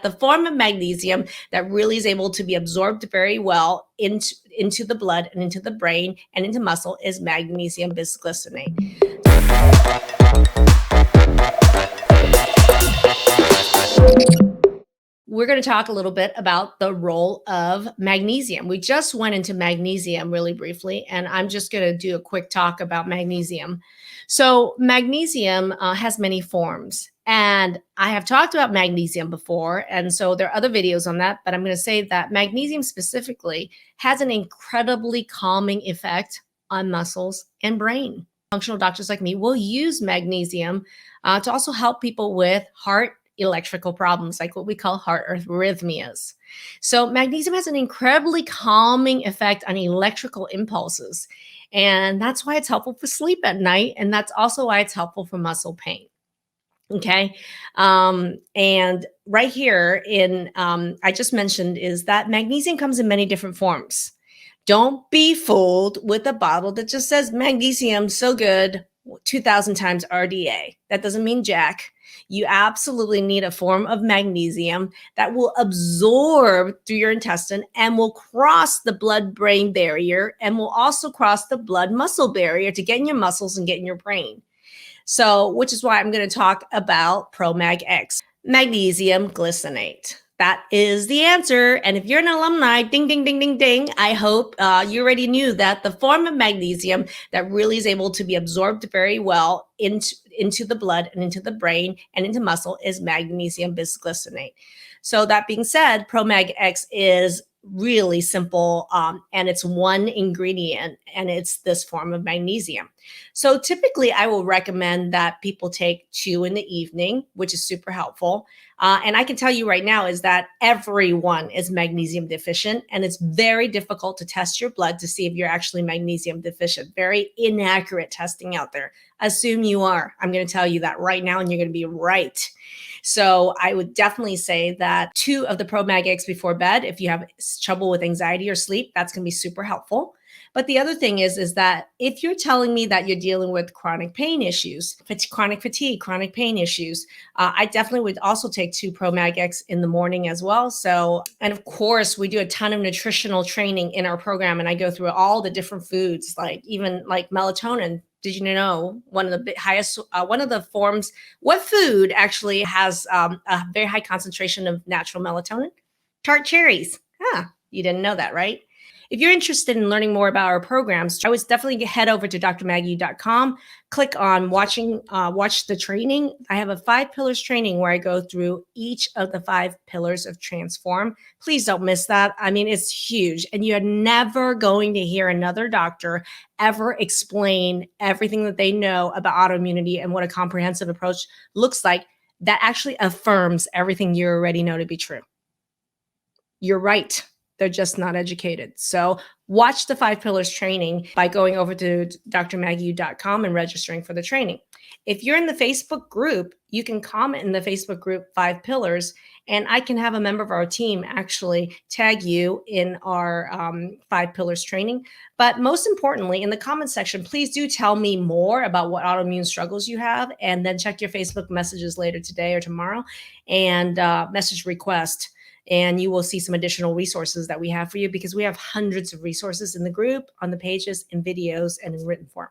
The form of magnesium that really is able to be absorbed very well into the blood and into the brain and into muscle is magnesium bis-glycinate. We're going to talk a little bit about the role of magnesium. We just went into magnesium really briefly, and I'm just going to do a quick talk about magnesium. So magnesium has many forms, and I have talked about magnesium before, and so there are other videos on that, but I'm going to say that magnesium specifically has an incredibly calming effect on muscles and brain. Functional doctors like me will use magnesium to also help people with heart electrical problems, like what we call heart arrhythmias. So magnesium has an incredibly calming effect on electrical impulses. And that's why it's helpful for sleep at night. And that's also why it's helpful for muscle pain. Okay. And right here I just mentioned is that magnesium comes in many different forms. Don't be fooled with a bottle that just says magnesium, so good, 2,000 times RDA. That doesn't mean jack. You absolutely need a form of magnesium that will absorb through your intestine and will cross the blood-brain barrier and will also cross the blood-muscle barrier to get in your muscles and get in your brain. So, which is why I'm going to talk about Promag X, magnesium glycinate. That is the answer. And if you're an alumni, ding, ding, ding, ding, ding, I hope you already knew that the form of magnesium that really is able to be absorbed very well into the blood and into the brain and into muscle is magnesium bis-glycinate. So that being said, Promag X is really simple, and it's one ingredient, and it's this form of magnesium. So typically I will recommend that people take 2 in the evening, which is super helpful. And I can tell you right now is that everyone is magnesium deficient, and it's very difficult to test your blood to see if you're actually magnesium deficient. Very inaccurate testing out there. Assume you are. I'm going to tell you that right now, and you're going to be right. So I would definitely say that 2 of the Promag X before bed, if you have trouble with anxiety or sleep, that's going to be super helpful. But the other thing is that if you're telling me that you're dealing with chronic pain issues, chronic fatigue, chronic pain issues, I definitely would also take 2 Promag X in the morning as well. So, and of course, we do a ton of nutritional training in our program, and I go through all the different foods, like even like melatonin. Did you know one of the highest, one of the forms, what food actually has a very high concentration of natural melatonin? Tart cherries. You didn't know that, right? If you're interested in learning more about our programs, I would definitely head over to drmaggie.com, click on watch the training. I have a 5 pillars training where I go through each of the 5 pillars of transform. Please don't miss that. I mean, it's huge, and you're never going to hear another doctor ever explain everything that they know about autoimmunity and what a comprehensive approach looks like that actually affirms everything you already know to be true. You're right. They're just not educated. So watch the 5 pillars training by going over to drmaggie.com and registering for the training. If you're in the Facebook group, you can comment in the Facebook group 5 pillars, and I can have a member of our team actually tag you in our 5 pillars training. But most importantly, in the comment section, please do tell me more about what autoimmune struggles you have, and then check your Facebook messages later today or tomorrow and message request. And you will see some additional resources that we have for you, because we have hundreds of resources in the group, on the pages, in videos, and in written form.